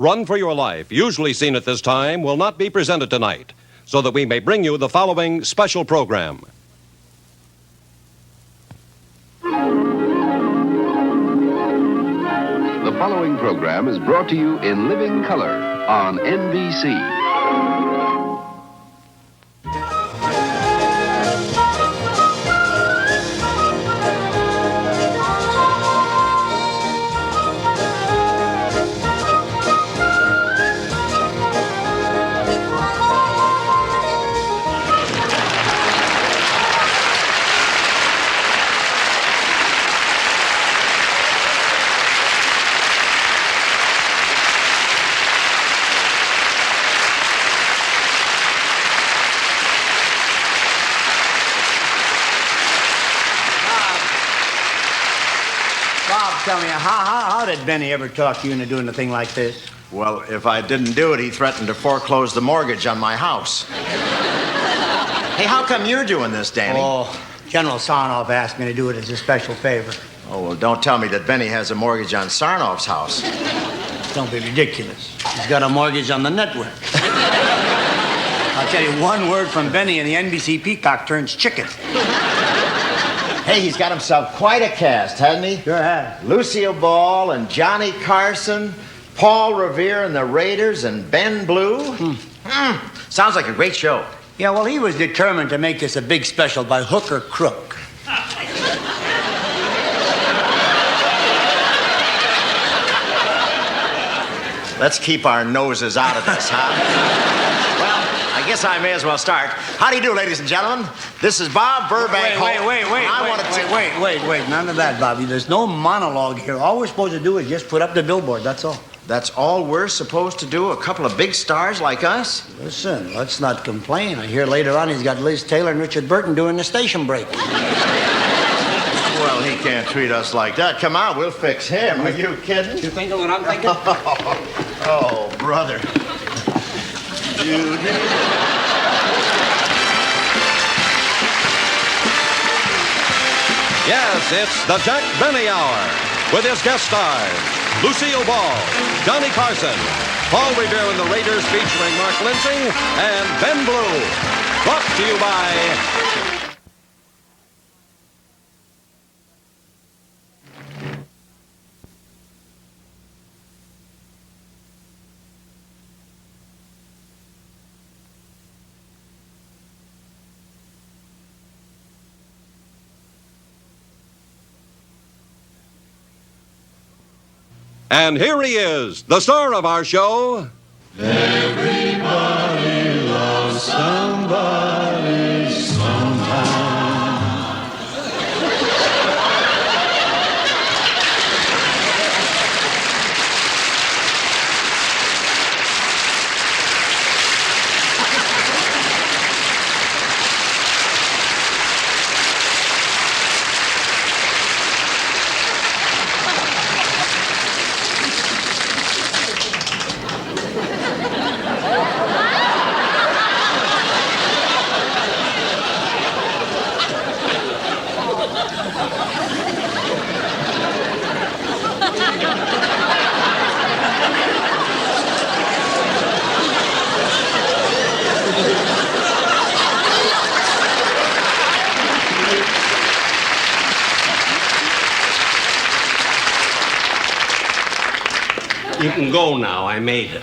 Run for Your Life, usually seen at this time, will not be presented tonight, so that we may bring you the following special program. The following program is brought to you in living color on NBC. Tell me, how did Benny ever talk you into doing a thing like this? Well, if I didn't do it, he threatened to foreclose the mortgage on my house. Hey, how come you're doing this, Danny? Oh, General Sarnoff asked me to do it as a special favor. Oh, well, don't tell me that Benny has a mortgage on Sarnoff's house. Don't be ridiculous. He's got a mortgage on the network. I'll tell you, one word from Benny and the NBC Peacock turns chicken. Hey, he's got himself quite a cast, hasn't he? Sure has. Lucille Ball and Johnny Carson, Paul Revere and The Raiders, and Ben Blue. Sounds like a great show. Yeah, well, he was determined to make this a big special by hook or crook. Let's keep our noses out of this, huh? I guess I may as well start. How do you do, ladies and gentlemen? This is Bob Burbank. Wait. None of that, Bobby. There's no monologue here. All we're supposed to do is just put up the billboard, that's all. That's all we're supposed to do? A couple of big stars like us? Listen, let's not complain. I hear later on he's got Liz Taylor and Richard Burton doing the station break. Well, he can't treat us like that. Come on, we'll fix him. Are you kidding? You thinking what I'm thinking? Oh, brother. Judy. Yes, it's the Jack Benny Hour with his guest stars, Lucille Ball, Johnny Carson, Paul Revere and The Raiders featuring Mark Lindsay, and Ben Blue. Brought to you by... And here he is, the star of our show. Everybody loves somebody sometime. You can go now. I made it.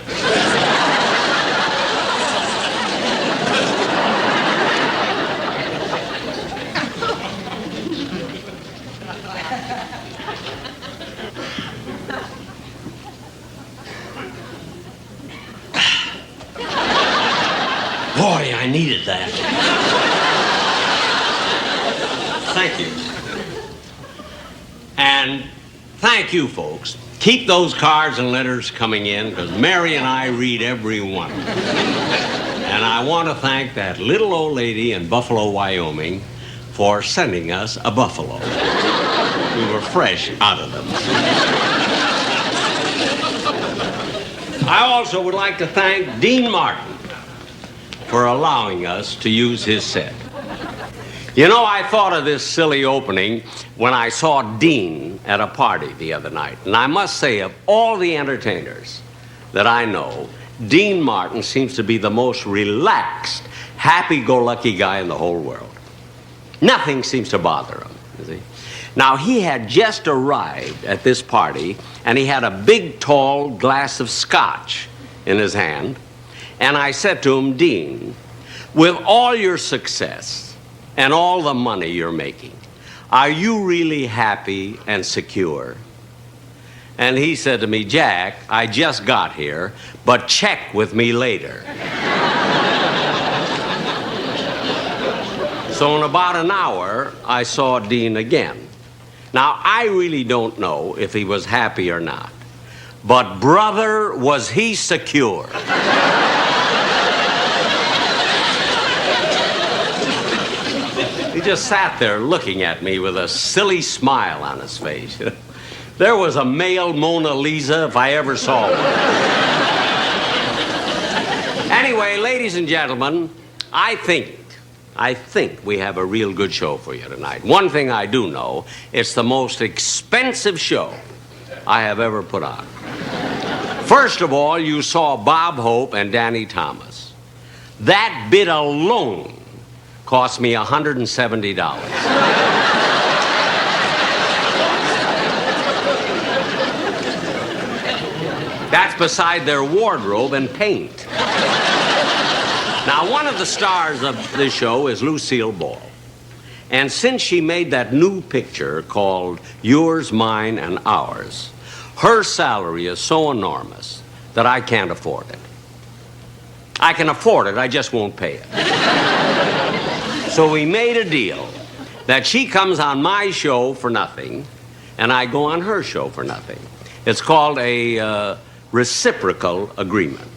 Boy, I needed that. Thank you. And thank you, folks. Keep those cards and letters coming in, because Mary and I read every one. And I want to thank that little old lady in Buffalo, Wyoming, for sending us a buffalo. We were fresh out of them. I also would like to thank Dean Martin for allowing us to use his set. You know, I thought of this silly opening when I saw Dean at a party the other night. And I must say, of all the entertainers, that I know, Dean Martin seems to be the most relaxed, happy-go-lucky guy in the whole world. Nothing seems to bother him, you see. Now, he had just arrived at this party, and he had a big, tall glass of scotch in his hand. And I said to him, Dean, with all your success and all the money you're making, are you really happy and secure? And he said to me, Jack, I just got here, but check with me later. So in about an hour, I saw Dean again. Now, I really don't know if he was happy or not, but brother, was he secure. He just sat there looking at me with a silly smile on his face. There was a male Mona Lisa if I ever saw one. Anyway, ladies and gentlemen, I think we have a real good show for you tonight. One thing I do know, it's the most expensive show I have ever put on. First of all, you saw Bob Hope and Danny Thomas. That bit alone cost me $170. That's beside their wardrobe and paint. Now, one of the stars of this show is Lucille Ball. And since she made that new picture called Yours, Mine, and Ours, her salary is so enormous that I can't afford it. I can afford it, I just won't pay it. So we made a deal that she comes on my show for nothing, and I go on her show for nothing. It's called a reciprocal agreement.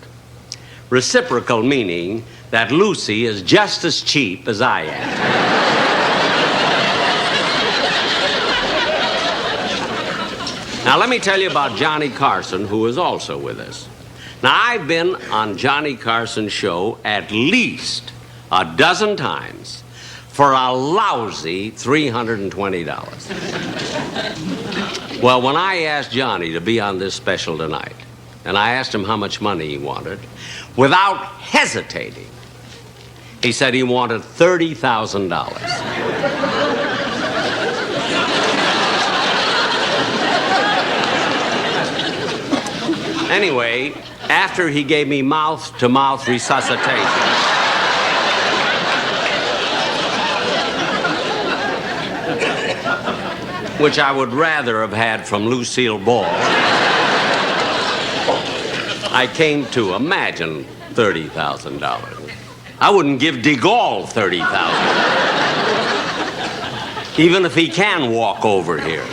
Reciprocal meaning that Lucy is just as cheap as I am. Now, let me tell you about Johnny Carson, who is also with us. Now, I've been on Johnny Carson's show at least a dozen times for a lousy $320. Well, when I asked Johnny to be on this special tonight, and I asked him how much money he wanted, without hesitating, he said he wanted $30,000. Anyway, after he gave me mouth-to-mouth resuscitation, which I would rather have had from Lucille Ball, I came to imagine $30,000. I wouldn't give de Gaulle $30,000, even if he can walk over here.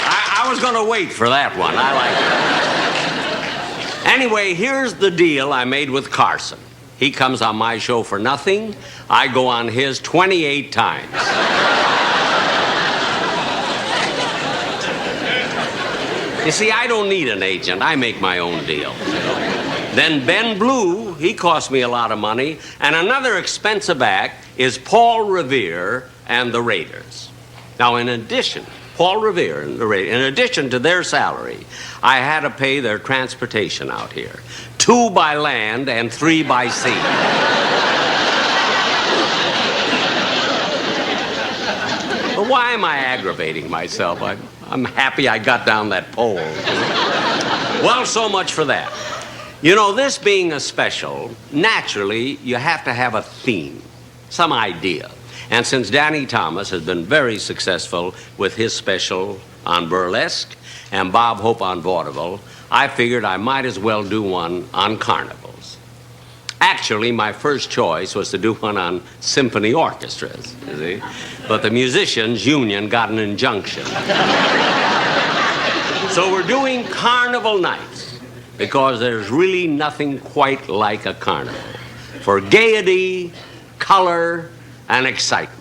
I was going to wait for that one. I like it. Anyway, here's the deal I made with Carson. He comes on my show for nothing. I go on his 28 times. You see, I don't need an agent. I make my own deal. Then Ben Blue, he cost me a lot of money. And another expensive act is Paul Revere and the Raiders. Now, in addition, Paul Revere and the Raiders, in addition to their salary, I had to pay their transportation out here. 2 by land and 3 by sea. But why am I aggravating myself? I'm happy I got down that pole. Well, so much for that. You know, this being a special, naturally, you have to have a theme, some idea. And since Danny Thomas has been very successful with his special on burlesque and Bob Hope on vaudeville, I figured I might as well do one on carnivals. Actually, my first choice was to do one on symphony orchestras, you see. But the musicians' union got an injunction. So we're doing carnival nights because there's really nothing quite like a carnival for gaiety, color, and excitement.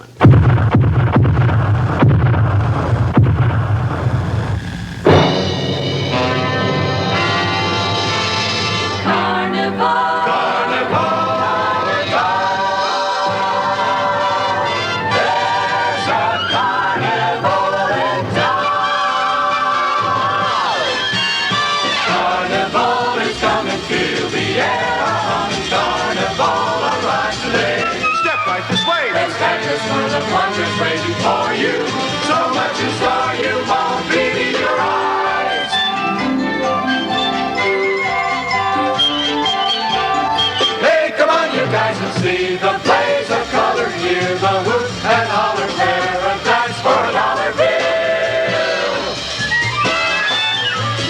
See the blaze of color, hear the whoop and holler, paradise for a dollar bill.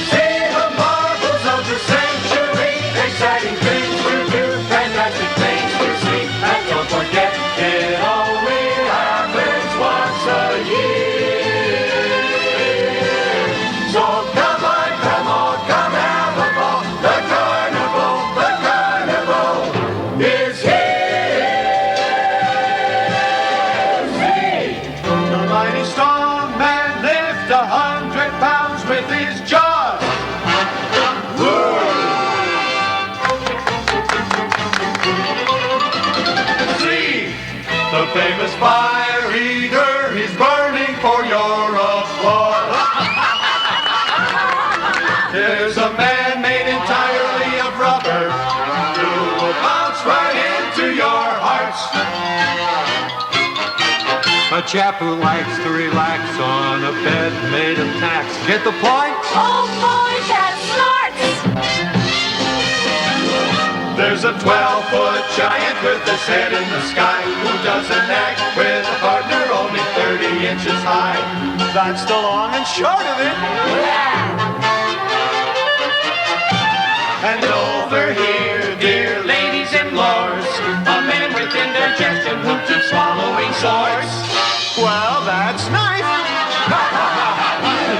See the marvels of the century, exciting things to do, fantastic things to see, and don't forget it only happens once a year. So come on, come have a ball. The carnival is here. See the mighty strong man lift 100 pounds with his jaws. See the famous fire eater, he's burning for your applause. There's a man made entirely of rubber who will bounce right into your hearts. A chap who likes to relax on a bed made of tacks. Get the point? Oh boy, that snorts! There's a 12-foot giant with his head in the sky who doesn't act with a partner only 30 inches high. That's the long and short of it. And over here, dear ladies and lords, a man with indigestion who keeps swallowing swords. Well, that's nice.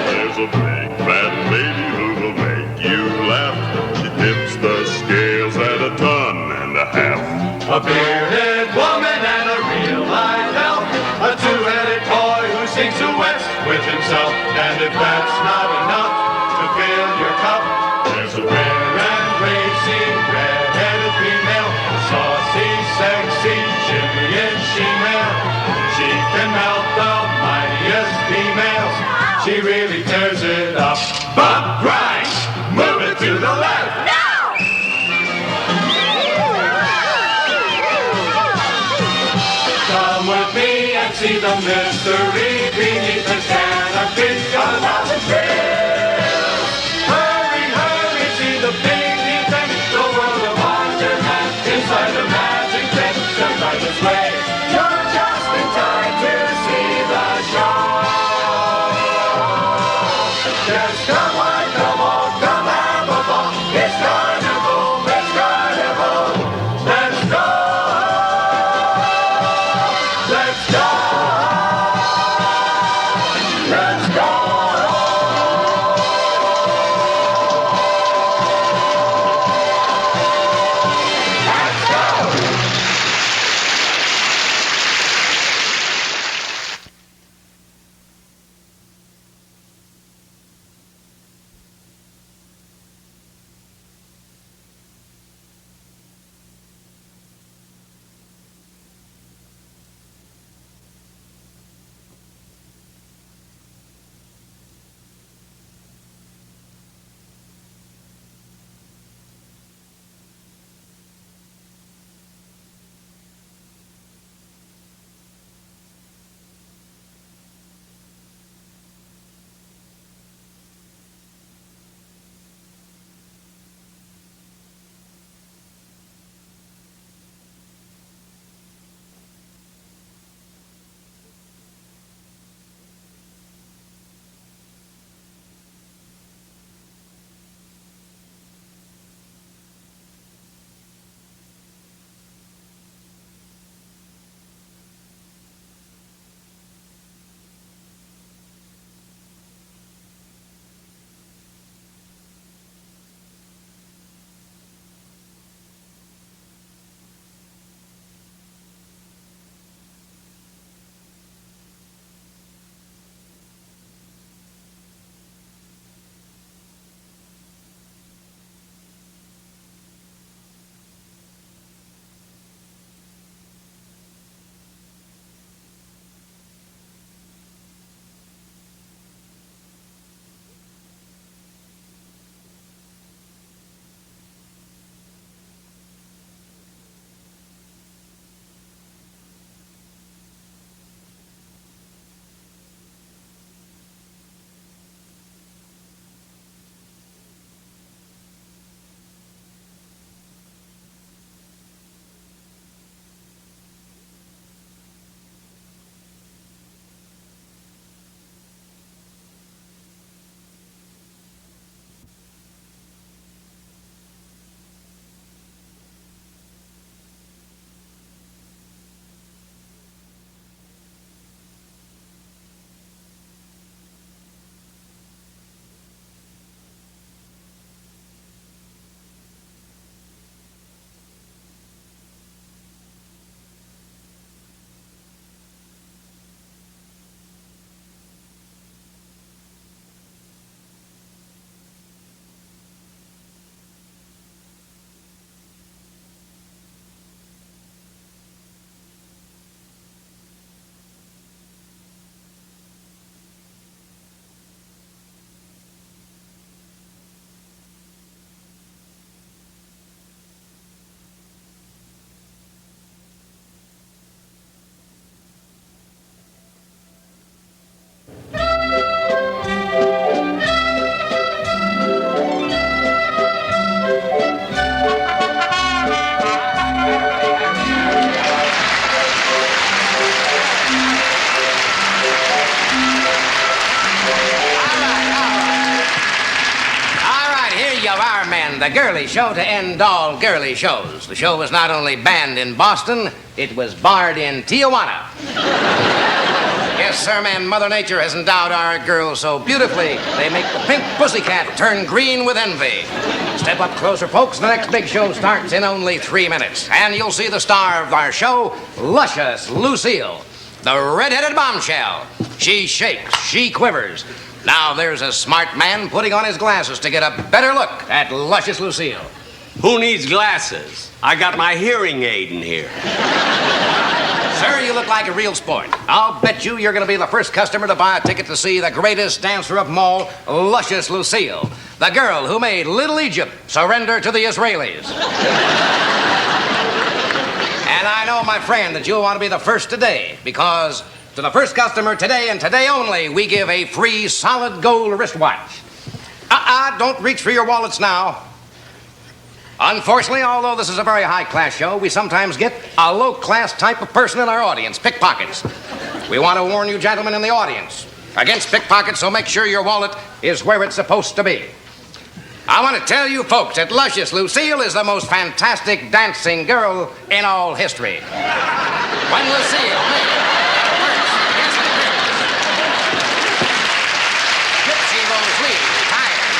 There's a big fat lady who will make you laugh. She tips the scales at 1.5 tons. A bearded woman and a real live elf. A two-headed boy who sings duets with himself. And if that's not enough to fill your cup, there's a rare and racing red-headed female. A saucy, sexy, Chilean she-male. She can melt the mightiest females. She really tears it up. Bump, grind, move it to the left. Come with me and see the mystery beneath the canopy of the thrills. Hurry, hurry, see the big event, the world of wonderment inside the magic tent. Step right this way, you're just in time to see the show. Yes, come on, come have a ball. It's carnival, it's carnival. Let's go. Let's go! Let's go! Let's go! And the girly show to end all girly shows. The show was not only banned in Boston, it was barred in Tijuana. Yes, sir, man, Mother Nature has endowed our girls so beautifully, they make the pink pussycat turn green with envy. Step up closer, folks. The next big show starts in only 3 minutes. And you'll see the star of our show, luscious Lucille, the red-headed bombshell. She shakes, she quivers. Now there's a smart man putting on his glasses to get a better look at luscious Lucille. Who needs glasses? I got my hearing aid in here. Sir, you look like a real sport. I'll bet you're going to be the first customer to buy a ticket to see the greatest dancer of them all, luscious Lucille, the girl who made Little Egypt surrender to the Israelis. And I know, my friend, that you'll want to be the first today, because to the first customer today and today only, we give a free solid gold wristwatch. Don't reach for your wallets now. Unfortunately, although this is a very high-class show, we sometimes get a low-class type of person in our audience, pickpockets. We want to warn you gentlemen in the audience against pickpockets, so make sure your wallet is where it's supposed to be. I want to tell you folks that luscious Lucille is the most fantastic dancing girl in all history. When Lucille made the first guest appearance, Gypsy Rose Lee retired.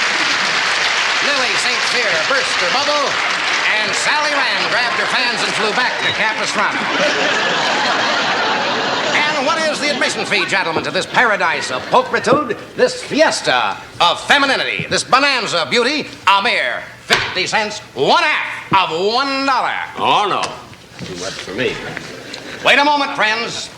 Lily St. Cyr burst her bubble, and Sally Rand grabbed her fans and flew back to Capistrano. And what is the admission fee, gentlemen, to this paradise of pulchritude, this fiesta of femininity, this bonanza of beauty? A mere 50 cents, 1/2 of $1. Oh, no. Too much for me. Wait a moment, friends.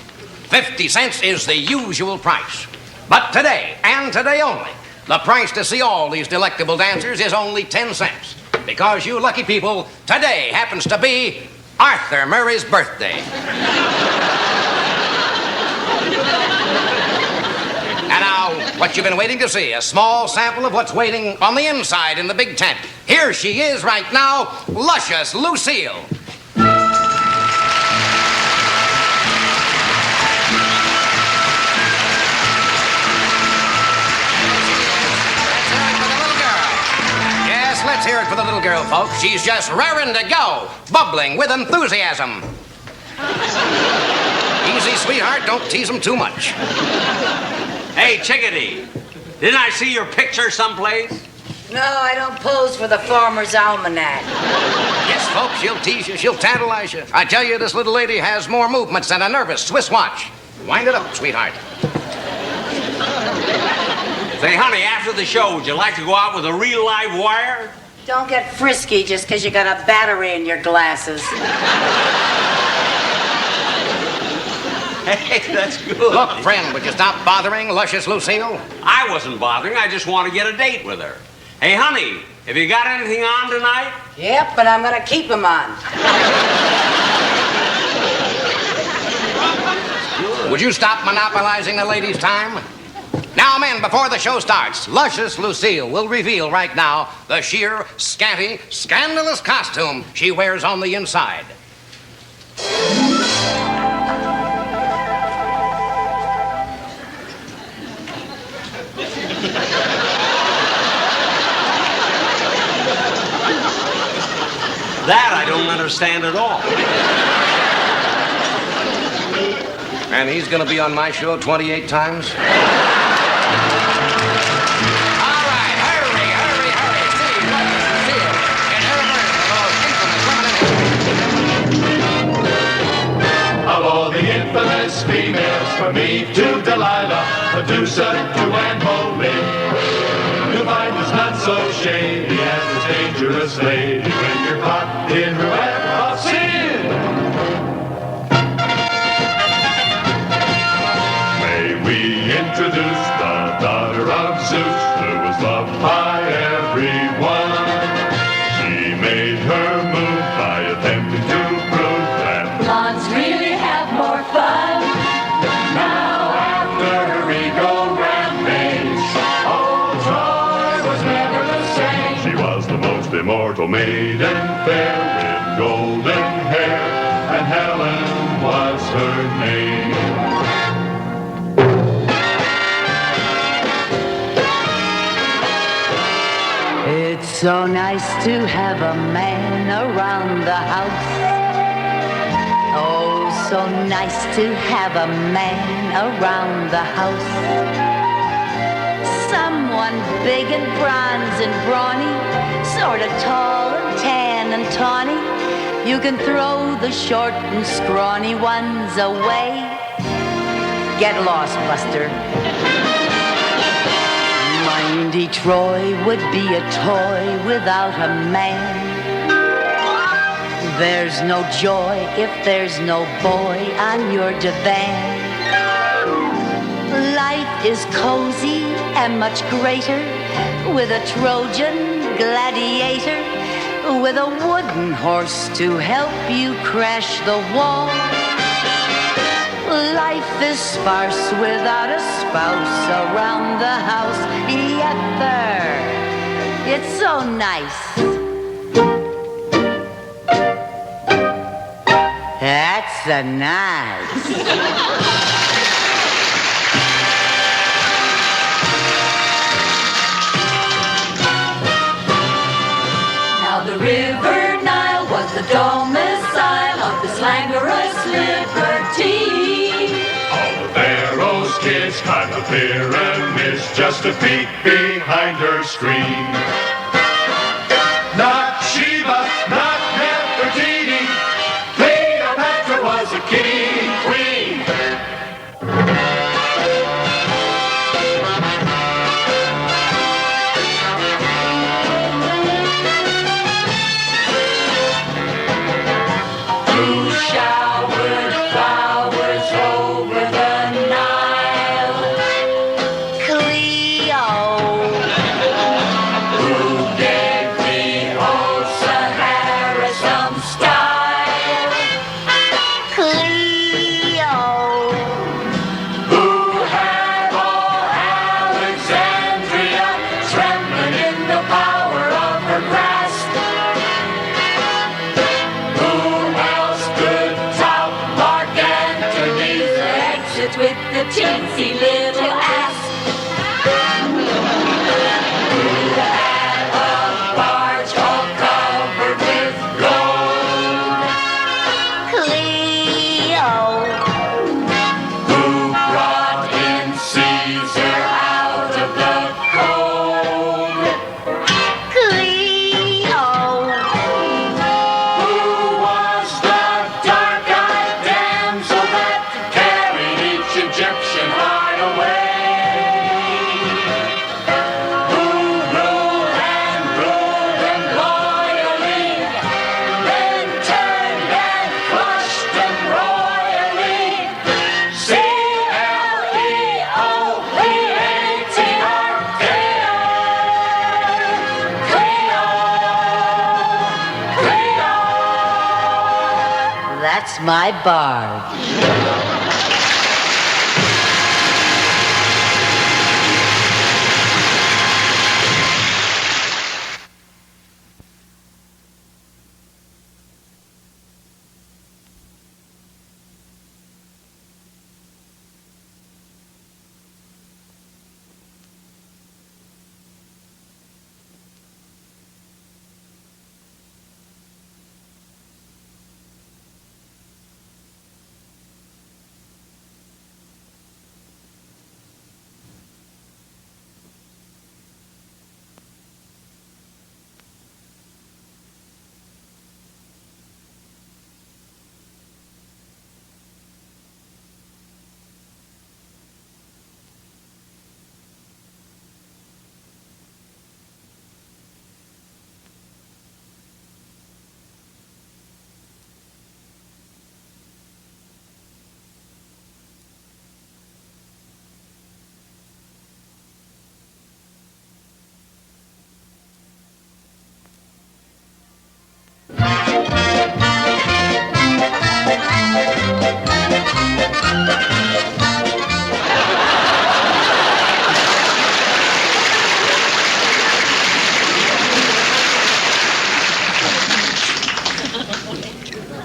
50 cents is the usual price. But today, and today only, the price to see all these delectable dancers is only 10 cents. Because you lucky people, today happens to be Arthur Murray's birthday. And now, what you've been waiting to see, a small sample of what's waiting on the inside in the big tent. Here she is right now, luscious Lucille. Let's hear it for the little girl, folks. She's just raring to go, bubbling with enthusiasm. Easy, sweetheart. Don't tease them too much. Hey, Chickadee, didn't I see your picture someplace? No, I don't pose for the Farmer's Almanac. Yes, folks, she'll tease you. She'll tantalize you. I tell you, this little lady has more movements than a nervous Swiss watch. Wind it up, sweetheart. Say, honey, after the show, would you like to go out with a real live wire? Don't get frisky just because you got a battery in your glasses. Hey, that's good. Look, friend, would you stop bothering luscious Lucille? I wasn't bothering. I just want to get a date with her. Hey, honey, have you got anything on tonight? Yep, but I'm going to keep them on. Would you stop monopolizing the lady's time? Now, men, before the show starts, luscious Lucille will reveal right now the sheer, scanty, scandalous costume she wears on the inside. That I don't understand at all. And he's going to be on my show 28 times? Infamous females, from Eve to Delilah, Medusa to Anne Boleyn. You'll find is not so shady as this dangerous lady when you're caught in her web of sin. May we introduce the daughter of Zeus, who was loved by everyone. She made her move by attempting to prove that blondes really have more fun. now after her ego rampage, old Troy was never the same. She was the most immortal maiden fair with golden hair, and Helen was her name. It's so nice to have a man around the house. Oh, so nice to have a man around the house. Someone big and bronze and brawny, sort of tall and tan and tawny. You can throw the short and scrawny ones away. Get lost, Buster. Mindy Troy would be a toy without a man. There's no joy if there's no boy on your divan. Life is cozy and much greater with a Trojan gladiator, with a wooden horse to help you crash the wall. Life is sparse without a spouse around the house. Yether, it's so nice. That's a nice. Now the River Nile was the domicile of this languorous liberty. Pharaoh's kids climbed the pyramids just to peek behind her screen. Not Sheba, not Nefertiti, Cleopatra was a king queen. Who showered flowers over the with the teensy little ass. Who had a barge all covered with gold? Cleo. Who brought in Caesar out of the cold? Cleo. Who was the dark-eyed damsel that carried Egyptian heart away? Who ruled and loyally, then turned and crushed them royally? C-L-E-O-P-A-T-R, Cleo, Cleo, Cleo. That's my barge.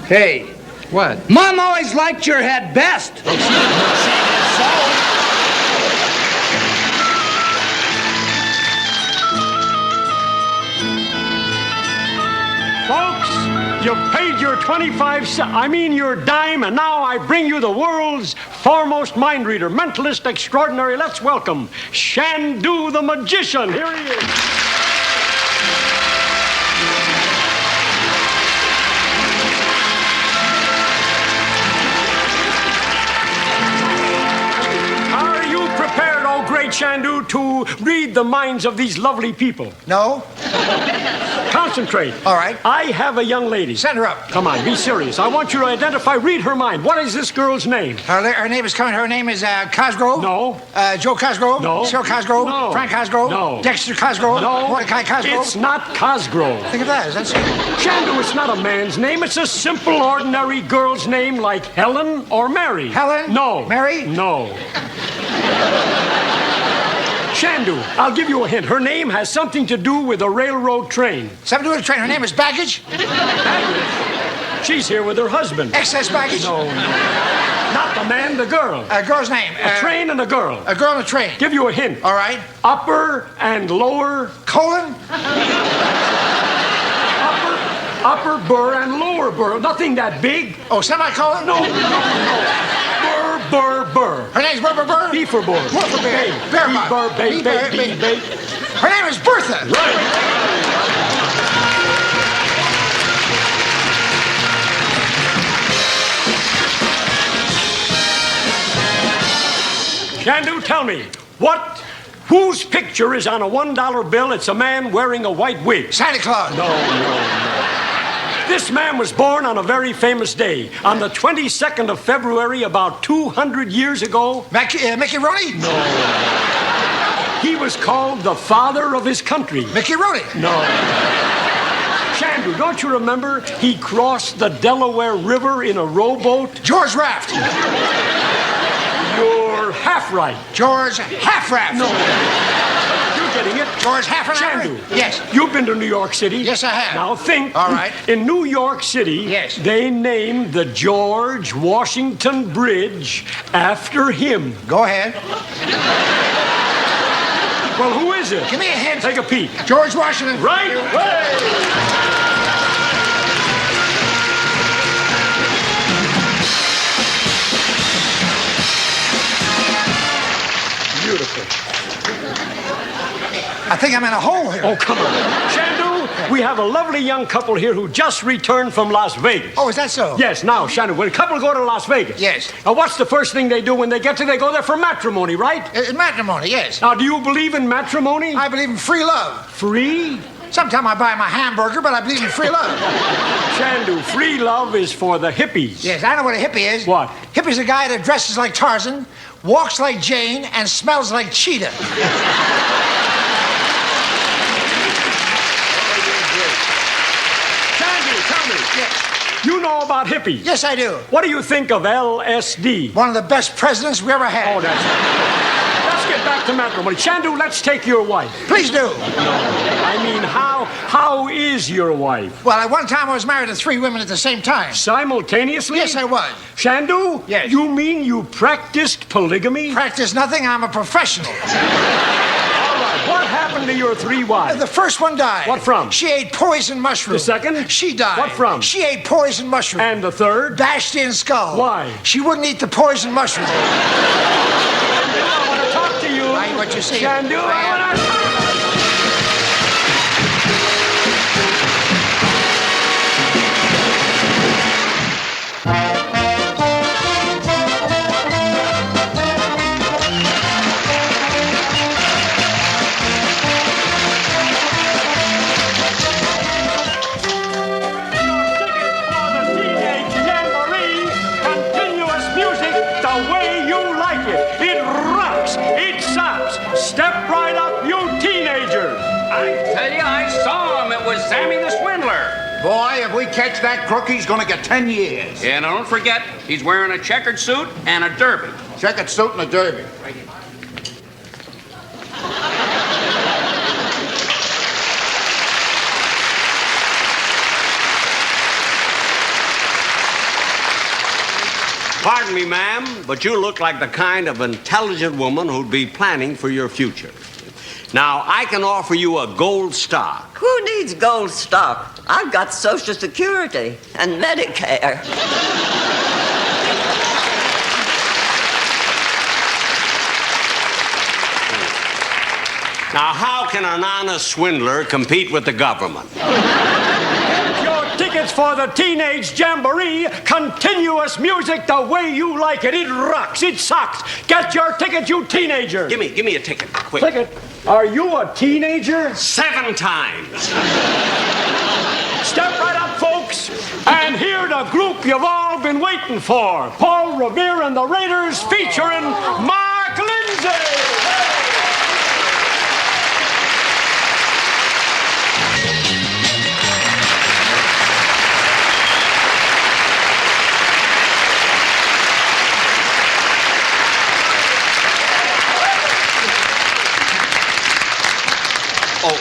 Hey. What? Mom always liked your head best. Folks, you've paid your 25 cents, your dime, and now I bring you the world's foremost mind reader, mentalist extraordinary. Let's welcome Shandu the magician. Here he is. Are you prepared, oh great Shandu, to read the minds of these lovely people? No. Concentrate. All right. I have a young lady. Send her up. Come on, be serious. I want you to identify, read her mind. What is this girl's name? Her name is Cosgrove? No. Joe Cosgrove? No. Cyril Cosgrove? No. Frank Cosgrove? No. Dexter Cosgrove? No. Mordecai Cosgrove? It's not Cosgrove. Think of that. Is that so? Shandu, it's not a man's name. It's a simple, ordinary girl's name like Helen or Mary. Helen? No. Mary? No. Shandu, I'll give you a hint. Her name has something to do with a railroad train. Something to do with a train. Her name is Baggage? Baggage? She's here with her husband. Excess baggage? No. Not the man, the girl. A girl's name. A train and a girl. A girl and a train. Give you a hint. All right. Upper and lower. Colon? Upper burr and lower burr. Nothing that big. Oh, semicolon? No. Burr. Her name's Burr. B for burr. Burr for bear. Bear B burr, babe. Her name is Bertha. Right. Shandu, tell me, whose picture is on a $1 bill? It's a man wearing a white wig. Santa Claus. No. This man was born on a very famous day, on the 22nd of February, about 200 years ago. Mickey Rooney? No. He was called the father of his country. Mickey Rooney? No. Shandu, don't you remember he crossed the Delaware River in a rowboat? George Raft. You're half right. George Half-Raft. No. You're getting it. George Half-Raft? Shandu. Yes. You've been to New York City? Yes, I have. Now think. All right. In New York City, yes, they named the George Washington Bridge after him. Go ahead. Well, who is it? Give me a hint. Take a peek. George Washington. Right. Beautiful. I think I'm in a hole here. Oh, come on. Shandu, we have a lovely young couple here who just returned from Las Vegas. Oh, is that so? Yes. Now, Shandu, when a couple go to Las Vegas. Yes. Now, what's the first thing they do when they get to? They go there for matrimony, right? Matrimony, yes. Now, do you believe in matrimony? I believe in free love. Free? Sometimes I buy my hamburger, but I believe in free love. Shandu, free love is for the hippies. Yes, I know what a hippie is. What? Hippie's a guy that dresses like Tarzan, walks like Jane, and smells like Cheetah. You know about hippies? Yes, I do. What do you think of LSD? One of the best presidents we ever had. Oh, that's right. Let's get back to matrimony. Shandu, let's take your wife. Please do. I mean, how is your wife? Well, at one time I was married to 3 women at the same time. Simultaneously? Yes, I was. Shandu? Yes. You mean you practiced polygamy? Practice nothing. I'm a professional. What happened to your 3 wives? The first one died. What from? She ate poison mushroom. The second? She died. What from? She ate poison mushroom. And the third? Bashed in skull. Why? She wouldn't eat the poison mushroom. I want to talk to you. I what you see. Shandu, I want to... Step right up, you teenagers! I tell you, I saw him. It was Sammy the Swindler. Boy, if we catch that crook, he's gonna get 10 years. And don't forget, he's wearing a checkered suit and a derby. Checkered suit and a derby. Pardon me, ma'am, but you look like the kind of intelligent woman who'd be planning for your future. Now, I can offer you a gold stock. Who needs gold stock? I've got Social Security and Medicare. Now, how can an honest swindler compete with the government? Get your tickets for the Teenage Jamboree. Continuous music the way you like it. It rocks. It socks. Get your ticket, you teenager. Give me a ticket, quick. Ticket? Are you a teenager? 7 times. Step right up, folks, and hear the group you've all been waiting for. Paul Revere and the Raiders featuring Mark Lindsay.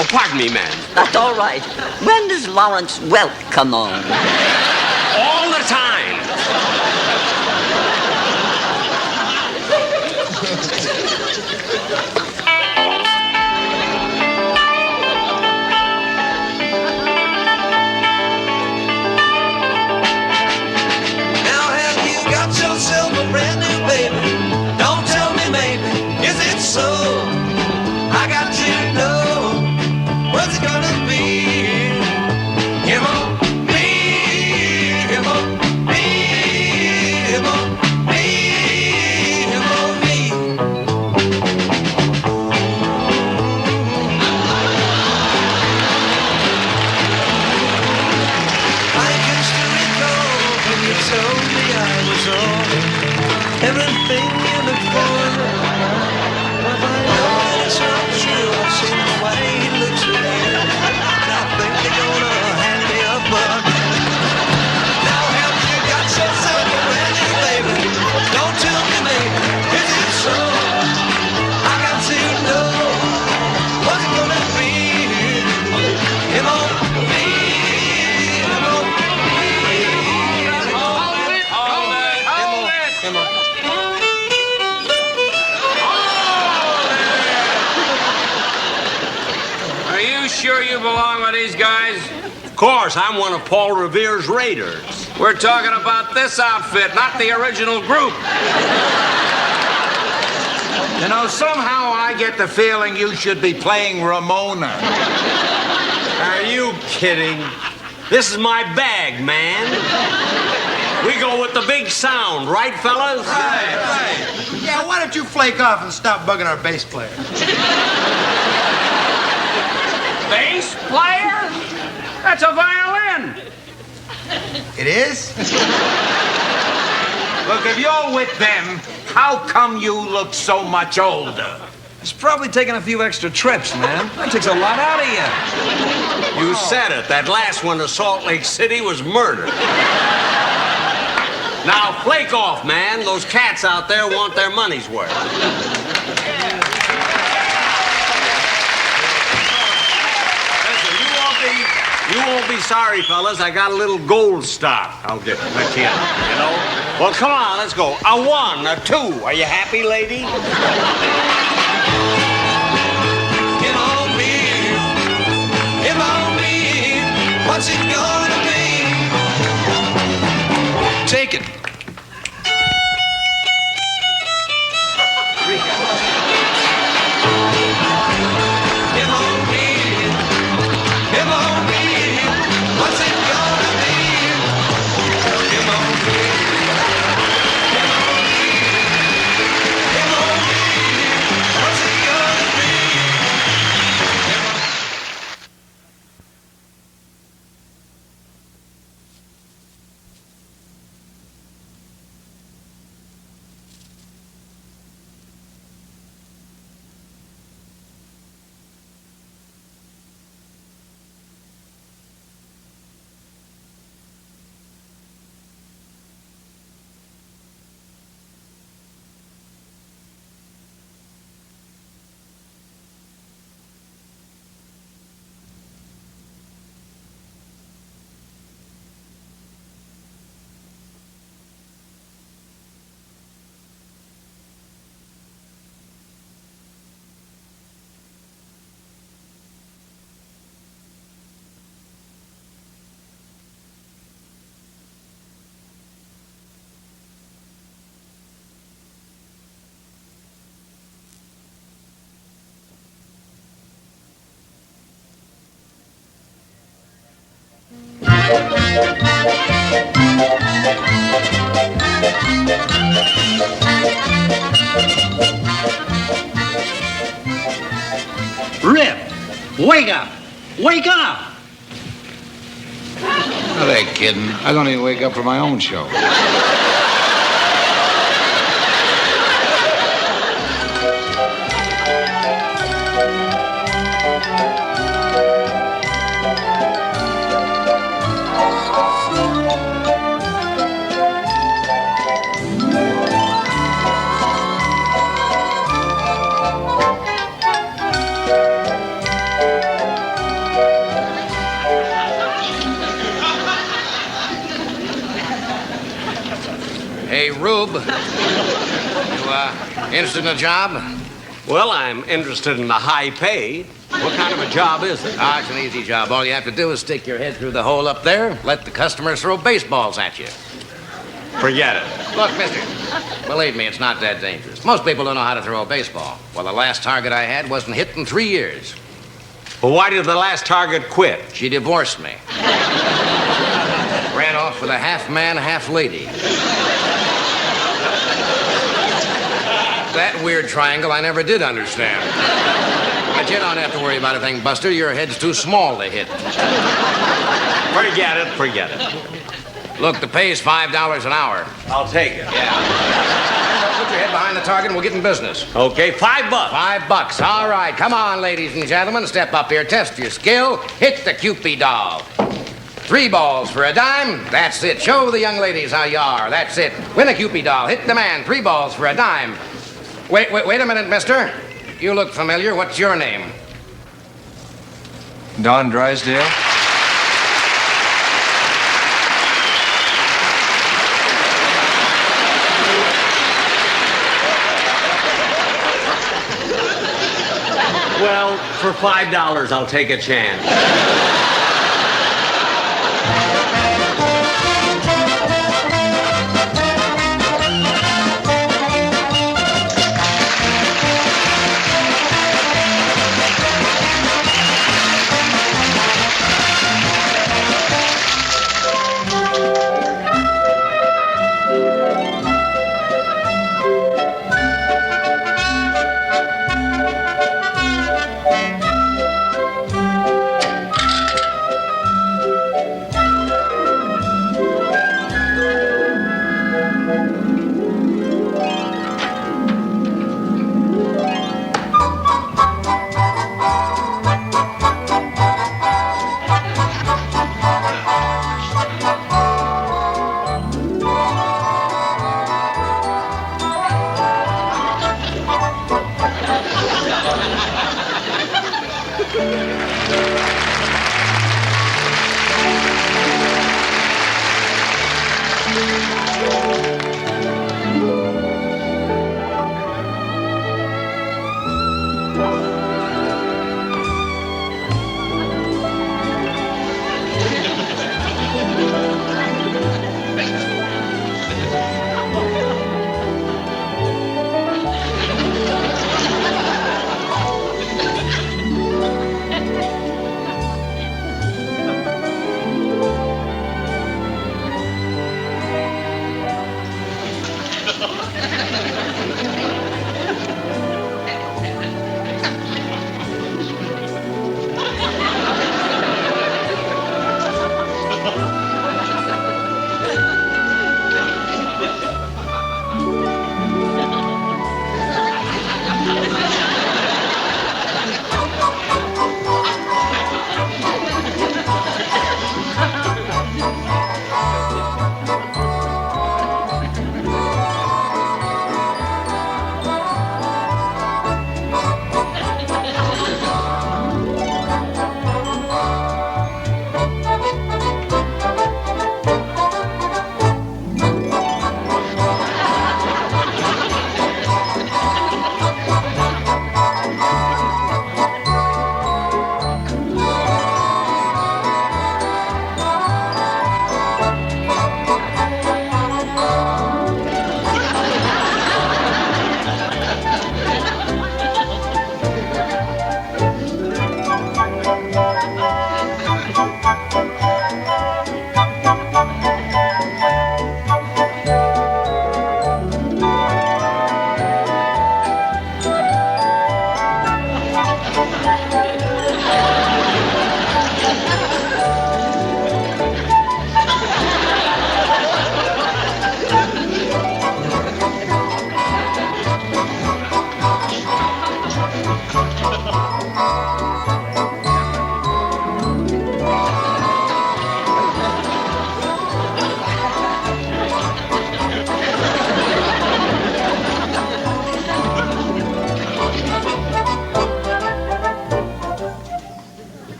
Oh, pardon me, ma'am. That's all right. When does Lawrence Welk come on? All the time. Now have you got yourself a brand new baby? Don't tell me maybe, is it so? I got to know, what's it gonna be? Him on me, him on me, him on me, him on me. I used to recall when you told me I was all everything you looked for. But I know that it's not true. I've seen the way he looks at me, and I think they're gonna hang me up. But now have you got yourself a brand new baby? Don't tell me, maybe, is it so? I got to know, what's it gonna be? Him on me, him on me, him on me, him on me. Are you sure you belong with these guys? Of course, I'm one of Paul Revere's Raiders. We're talking about this outfit, not the original group. You know, somehow I get the feeling you should be playing Ramona. Are you kidding? This is my bag, man. We go with the big sound, right, fellas? Right. Yeah, why don't you flake off and stop bugging our bass player? Bass player? That's a violin. It is? Look, if you're with them, how come you look so much older? He's probably taking a few extra trips, man. That takes a lot out of you. You said it. That last one to Salt Lake City was murder. Now, flake off, man. Those cats out there want their money's worth. You won't be sorry, fellas. I got a little gold stock. I'll let you in, you know? Well, come on, let's go. A 1, a 2. Are you happy, lady? Him on me, him on me, what's it gonna be? Take it. Him on me, him on me, what's it gonna be? Him on me, him on me, him on me, what's it gonna be? Rip, wake up! Wake up! Are they kidding? I don't even wake up for my own show. Hey, Rube. You, interested in a job? Well, I'm interested in the high pay. What kind of a job is it? Ah, it's an easy job. All you have to do is stick your head through the hole up there, let the customers throw baseballs at you. Forget it. Look, mister, believe me, it's not that dangerous. Most people don't know how to throw a baseball. Well, the last target I had wasn't hit in 3 years. Well, why did the last target quit? She divorced me. Ran off with a half man, half lady. That weird triangle I never did understand. But you don't have to worry about a thing, Buster. Your head's too small to hit. Forget it, forget it. Look, the pay's $5 an hour. I'll take it. Yeah. Put your head behind the target and we'll get in business. Okay, $5. $5. All right. Come on, ladies and gentlemen. Step up here. Test your skill. Hit the Cupid doll. 3 balls for a dime. That's it. Show the young ladies how you are. That's it. Win a Cupid doll. Hit the man. 3 balls for a dime. Wait a minute, mister. You look familiar. What's your name? Don Drysdale? Well, for $5, I'll take a chance.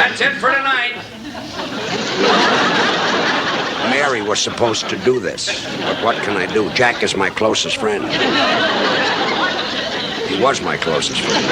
That's it for tonight. Mary was supposed to do this, but what can I do? Jack is my closest friend. He was my closest friend.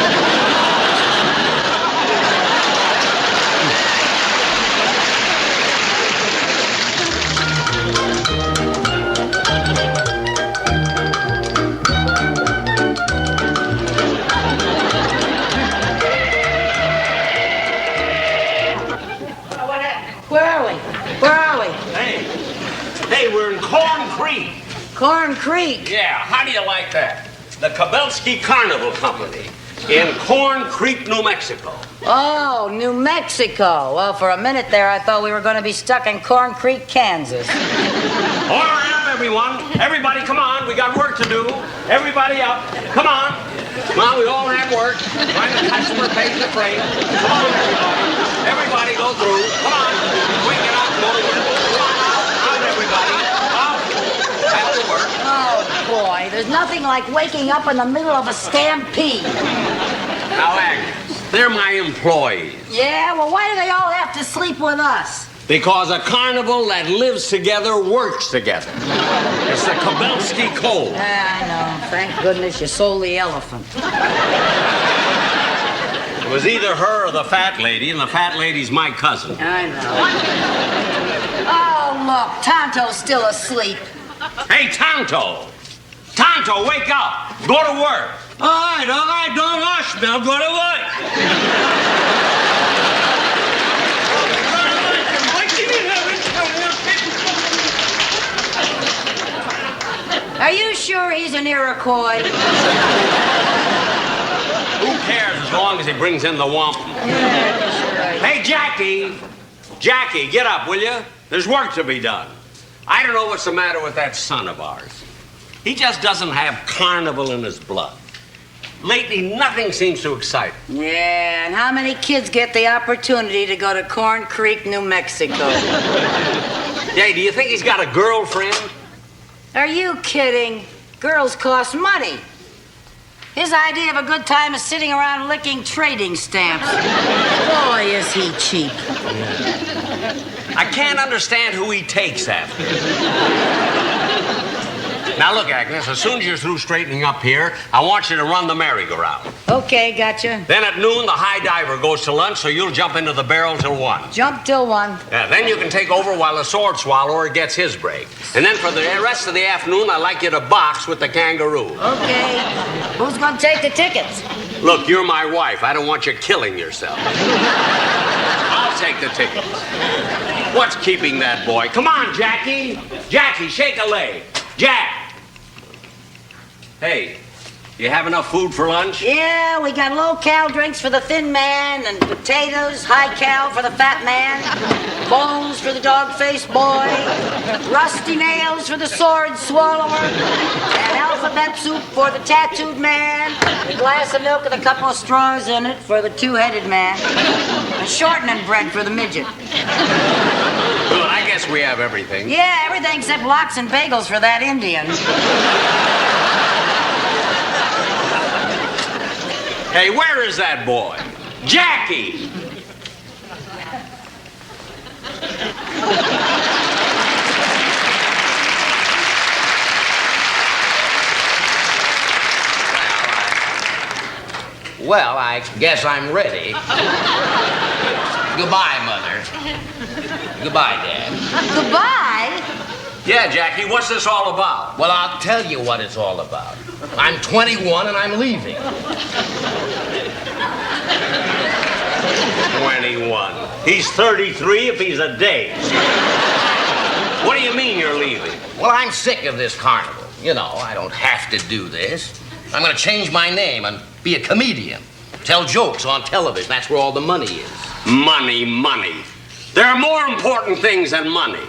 Hey, we're in Corn Creek. Corn Creek? Yeah, how do you like that? The Kabelski Carnival Company in Corn Creek, New Mexico. Oh, New Mexico. Well, for a minute there, I thought we were going to be stuck in Corn Creek, Kansas. All right, up, everyone. Everybody, come on. We got work to do. Everybody up. Come on. Come on, we all have work. Find the customer, pays the freight. Come on, everybody. Everybody go through. Come on. We get out and go to work. Come on, out, everybody. Out. Have to work. Oh, boy. There's nothing like waking up in the middle of a stampede. Now, Agnes, they're my employees. Yeah, well, why do they all have to sleep with us? Because a carnival that lives together works together. It's the Kabelski Code. Yeah, I know. Thank goodness you sold the elephant. It was either her or the fat lady, and the fat lady's my cousin. I know. Oh, look, Tonto's still asleep. Hey, Tonto! Tonto, wake up! Go to work! All right, don't rush me. I'll go to work. Are you sure he's an Iroquois? Who cares as long as he brings in the wampum? Yeah, Hey, Jackie! Jackie, get up, will you? There's work to be done. I don't know what's the matter with that son of ours. He just doesn't have carnival in his blood. Lately, nothing seems to excite him. Yeah, and how many kids get the opportunity to go to Corn Creek, New Mexico? Hey, do you think he's got a girlfriend? Are you kidding? Girls cost money. His idea of a good time is sitting around licking trading stamps. Boy, is he cheap. I can't understand who he takes after. Now, look, Agnes, as soon as you're through straightening up here, I want you to run the merry-go-round. Okay, gotcha. Then at noon, the high diver goes to lunch, so you'll jump into the barrel till 1. Jump till 1. Yeah, then you can take over while the sword swallower gets his break. And then for the rest of the afternoon, I'd like you to box with the kangaroo. Okay. Who's gonna take the tickets? Look, you're my wife. I don't want you killing yourself. I'll take the tickets. What's keeping that boy? Come on, Jackie. Jackie, shake a leg. Jack. Hey, you have enough food for lunch? Yeah, we got low-cal drinks for the thin man and potatoes, high-cal for the fat man, bones for the dog-faced boy, rusty nails for the sword swallower, and alphabet soup for the tattooed man, a glass of milk with a couple of straws in it for the two-headed man, and shortening bread for the midget. Good, I guess we have everything. Yeah, everything except lox and bagels for that Indian. Hey, where is that boy? Jackie! Well, I guess I'm ready. Goodbye, Mother. Goodbye, Dad. Goodbye? Yeah, Jackie, what's this all about? Well, I'll tell you what it's all about. I'm 21 and I'm leaving. 21. He's 33 if he's a day. What do you mean you're leaving? Well, I'm sick of this carnival. You know, I don't have to do this. I'm going to change my name and be a comedian. Tell jokes on television. That's where all the money is. Money, money. There are more important things than money.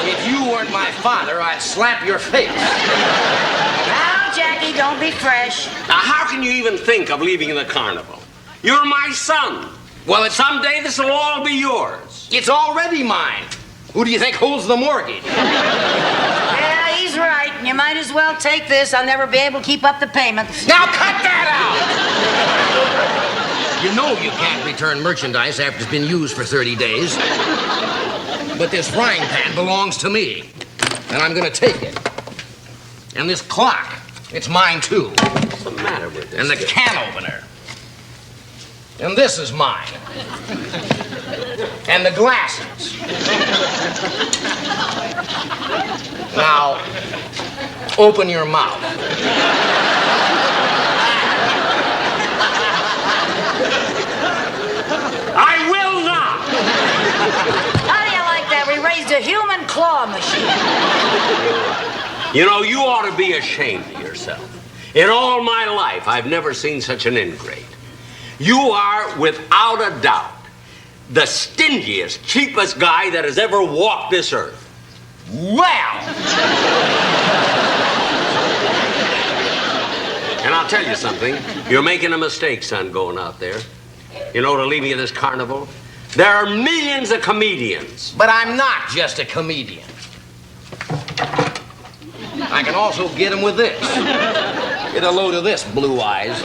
If you weren't my father, I'd slap your face. Now, Jackie, don't be fresh. Now, how can you even think of leaving the carnival? You're my son. Well, someday this will all be yours. It's already mine. Who do you think holds the mortgage? Yeah, he's right. You might as well take this. I'll never be able to keep up the payments. Now cut that out! You know you can't return merchandise after it's been used for 30 days. But this frying pan belongs to me, and I'm going to take it. And this clock, it's mine, too. What's the matter with this? And the can opener. And this is mine. And the glasses. Now, open your mouth. I will not! How do you like that? We raised a human claw machine. You know, you ought to be ashamed of yourself. In all my life, I've never seen such an ingrate. You are, without a doubt, the stingiest, cheapest guy that has ever walked this earth. Well! And I'll tell you something. You're making a mistake, son, going out there. You know, to leave me at this carnival. There are millions of comedians. But I'm not just a comedian. I can also get him with this. Get a load of this, Blue Eyes.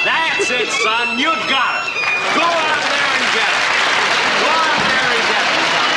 That's it, son. You got it. Go out there and get it. Go out there and get it, son.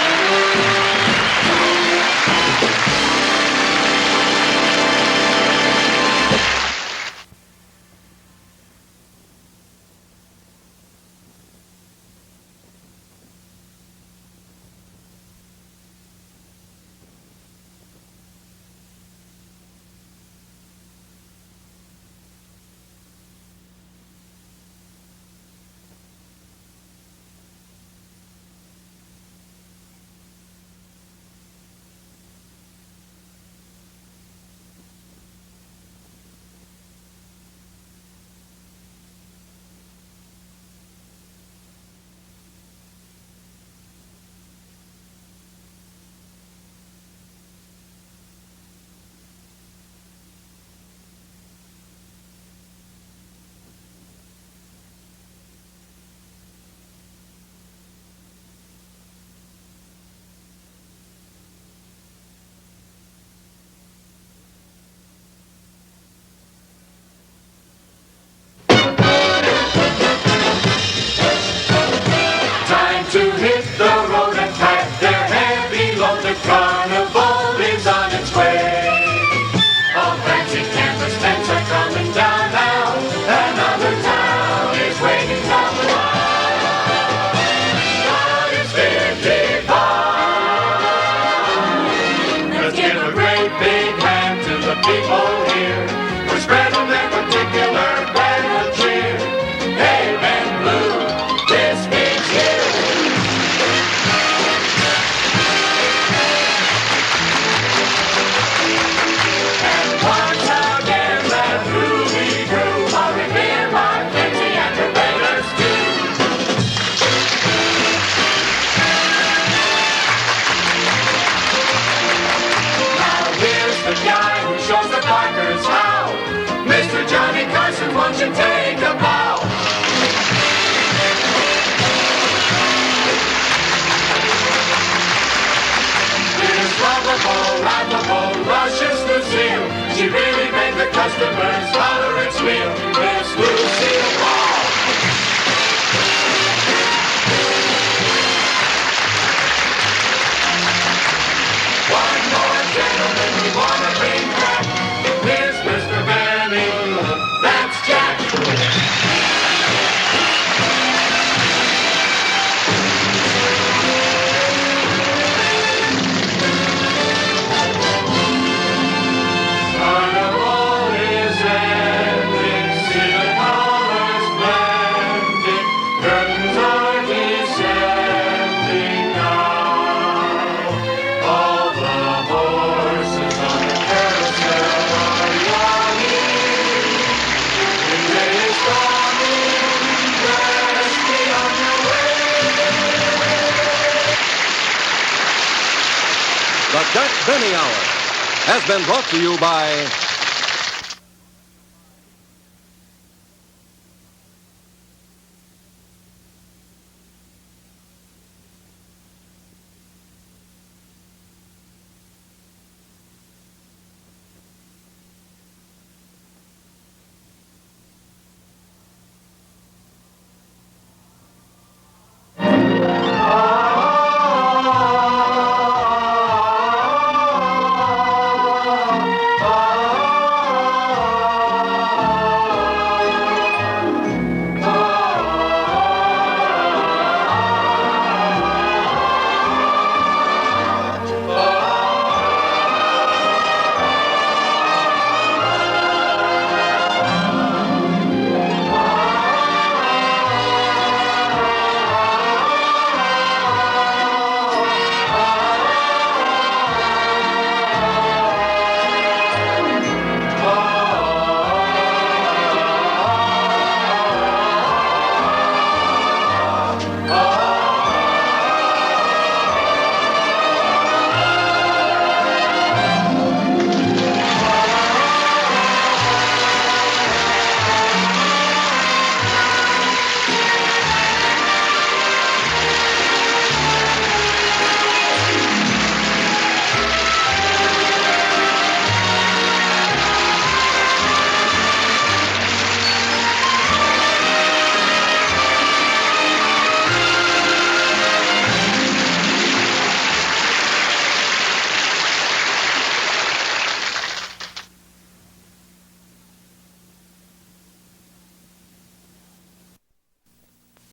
Carnival is on its way. All fancy campers tents are coming down now. Another town is waiting down the line. God is very fine. Let's give a great big hand to the people here. We're spreading their particular brand of cheer. Hey, Ben Blue, this means you. Once again, that groovy groove of Revere and The Raiders too. Now here's the guy who shows the Parkers how. Mr. Johnny Carson, won't you take a bow? Here's lovable, laughable, luscious Lucille. She really made the customers holler and squeal. Miss Lucille Ball. One more gentleman we want to bring back. Here's Mr. Benny. That's Jack. Carnival is ending, see the colors blending, curtains are descending now. All the horses on the carousel are yawning. The day is dawning, rest be on your way. The Jack Benny Hour has been brought to you by